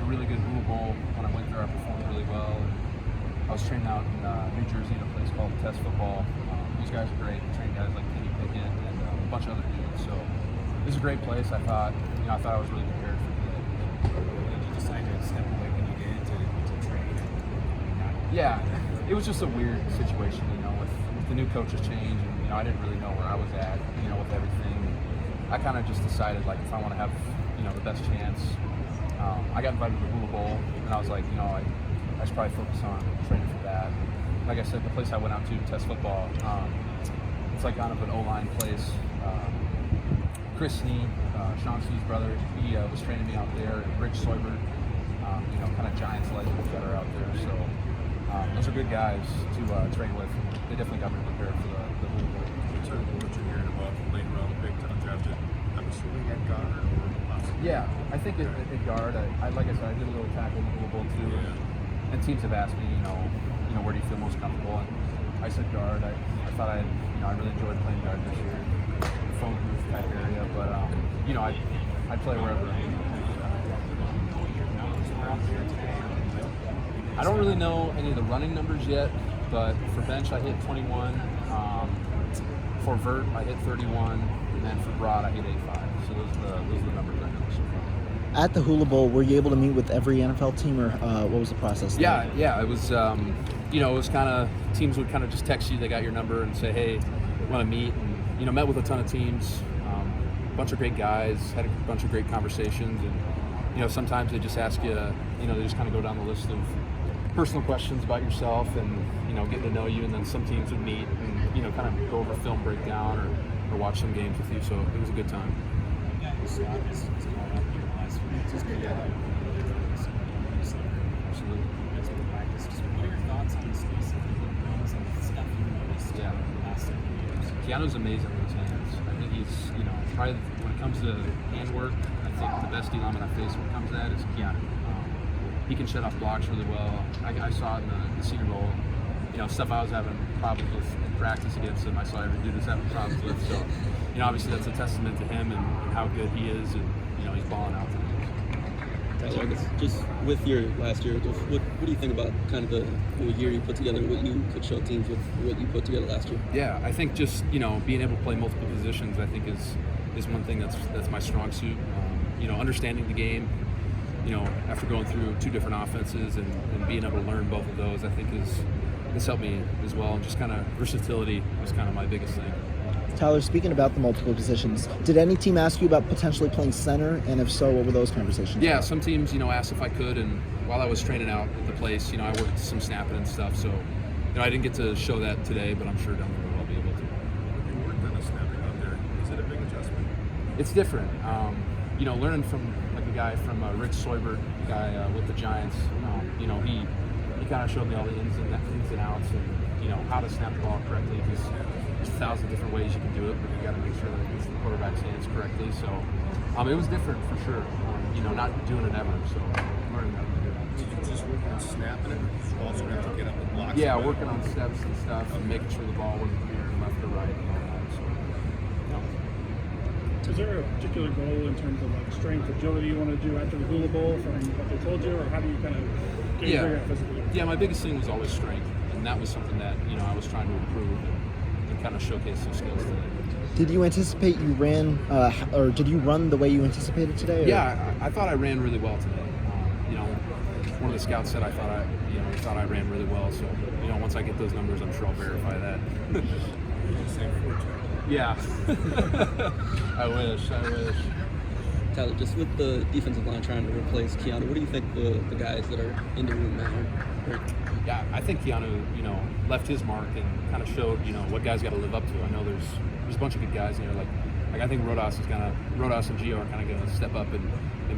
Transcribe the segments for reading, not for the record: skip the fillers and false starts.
really good Hula Bowl. When I went there, I performed really well. And I was training out in New Jersey at a place called Test Football. These guys are great. They train guys like Kenny Pickett and a bunch of other dudes. So this is a great place. I thought I was really prepared for it. Did you decide to step away when you did to train? Yeah, it was just a weird situation, with the new coaches change, and I didn't really know where I was at, with everything. I kind of just decided, like, if I want to have, the best chance. I got invited to the Hula Bowl, and I was like, I should probably focus on training for that. Like I said, the place I went out to, Test Football, it's like kind of an O-line place. Chris Snee, Sean Snee's brother, he was training me out there. Rich Soybert, kind of Giants legends that are out there. So those are good guys to train with. They definitely got me prepared for the Hula Bowl. In terms of what you're hearing about late round pick to undrafted, I'm assuming at guard or possibly. Yeah, I think at guard. Like I said, I did a little tackle in the Hula Bowl too. Yeah. And teams have asked me, where do you feel most comfortable? And I said guard. I thought I really enjoyed playing guard this year. Phone booth type area, but I'd play wherever. I don't really know any of the running numbers yet, but for bench I hit 21. For vert I hit 31, and then for broad I hit 85. So those are the numbers I know so far. At the Hula Bowl, were you able to meet with every NFL team, or what was the process there? Yeah, it was. It was kind of teams would kind of just text you. They got your number and say, hey, want to meet, and met with a ton of teams. A bunch of great guys, had a bunch of great conversations, and sometimes they just ask you, they just kind of go down the list of personal questions about yourself and getting to know you, and then some teams would meet and kind of go over film breakdown or watch some games with you. So it was a good time. Absolutely. What are your thoughts on his skill set and stuff you noticed in the last 7 years? Keanu's amazing with his hands. I think he's, probably when it comes to handwork, I think the best lineman I face when it comes to that is Keanu. He can shut off blocks really well. I saw it in the Senior Bowl. Stuff I was having problems with in practice against him, I saw every dude was having problems with. So, obviously that's a testament to him and how good he is, and he's balling out today. Tyler, I guess just with your last year, what do you think about kind of the year you put together, what you could show teams with what you put together last year? Yeah, I think just being able to play multiple positions, I think is one thing that's my strong suit. Understanding the game, after going through 2 different offenses and being able to learn both of those, I think has helped me as well. And just kind of versatility was kind of my biggest thing. Tyler, speaking about the multiple positions, did any team ask you about potentially playing center? And if so, what were those conversations Yeah, about? some teams, asked if I could. And while I was training out at the place, I worked some snapping and stuff. So, I didn't get to show that today, but I'm sure down the road I'll be able to. When you worked on a snapping out there, is it a big adjustment? It's different. Learning from like a guy from Rich Soybert, guy with the Giants, he kind of showed me all the ins and outs and, how to snap the ball correctly, because there's 1,000 different ways you can do it, but you got to make sure that it gets the quarterback's hands correctly. So it was different for sure. Not doing it ever, so learning that. Did you just work on snapping it, or did you also have to get up and block? Yeah, working on steps and stuff and making sure the ball wasn't veering left or right and all that. So, Is there a particular goal in terms of like strength, agility you want to do after the Hula Bowl from what they told you, or how do you kind of get bigger physically? Yeah, my biggest thing was always strength, and that was something that I was trying to improve and kind of showcase some skills today. Did you anticipate you ran, or did you run the way you anticipated today? Or? Yeah, I thought I ran really well today. One of the scouts said I thought I ran really well. So once I get those numbers, I'm sure I'll verify that. Yeah. I wish. Tyler, just with the defensive line trying to replace Keanu, what do you think the guys that are in the room now are? Yeah, I think Keanu, left his mark and kind of showed, what guys got to live up to. I know there's a bunch of good guys in here. Like I think Rodas and Gio are kind of going to step up and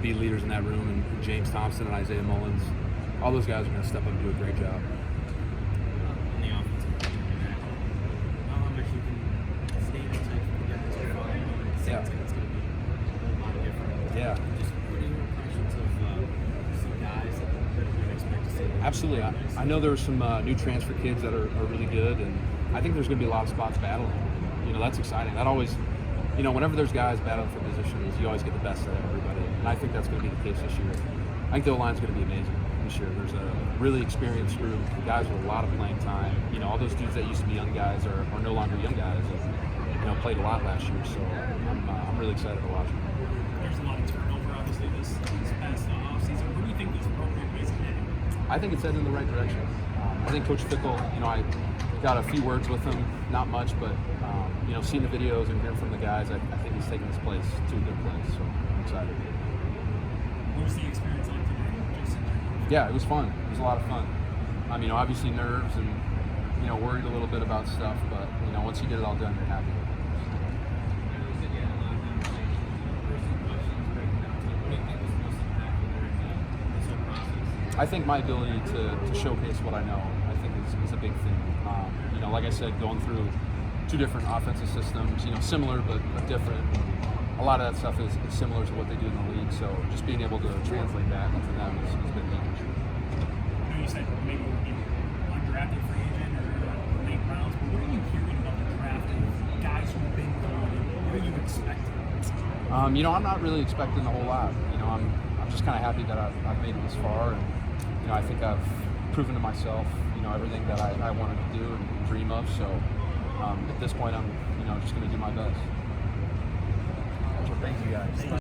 be leaders in that room, and James Thompson and Isaiah Mullins, all those guys are going to step up and do a great job. On the offensive line, how much you can stay in touch with the guys you're following? It sounds like it's going to be a whole lot different. Yeah. Just what are your impressions of some guys that you would expect to see? Absolutely. I know there are some new transfer kids that are really good, and I think there's going to be a lot of spots battling. That's exciting. That always, whenever there's guys battling for positions, you always get the best out of everybody. And I think that's going to be the case this year. I think the O-line's going to be amazing this year. There's a really experienced group, guys with a lot of playing time. You know, all those dudes that used to be young guys are no longer young guys. You know, played a lot last year, so I'm really excited to watch them. There's a lot of turnover, obviously, this past offseason. Where do you think this program is heading? I think it's heading in the right direction. I think Coach Fickle, you know, I got a few words with him, not much, but you know, seeing the videos and hearing from the guys, I think he's taking this place to a good place. So I'm excited. What was the experience like today, Jason? Yeah, it was fun. It was a lot of fun. You know, obviously nerves and you know, worried a little bit about stuff, but you know, once you get it all done, you're happy. I think my ability to showcase what I know, I think is a big thing. You know, like I said, going through 2 different offensive systems, you know, similar but different. A lot of that stuff is similar to what they do in the league, so just being able to translate that into them has been huge. I know you said maybe it would be undrafted free agent or late rounds, but what are you hearing about the draft and guys who've been through it? What are you expecting? You know, I'm not really expecting a whole lot. You know, I'm just kind of happy that I've made it this far, and you know, I think I've proven to myself, you know, everything that I wanted to do and dream of. So at this point, I'm, you know, just going to do my best. Thank you guys.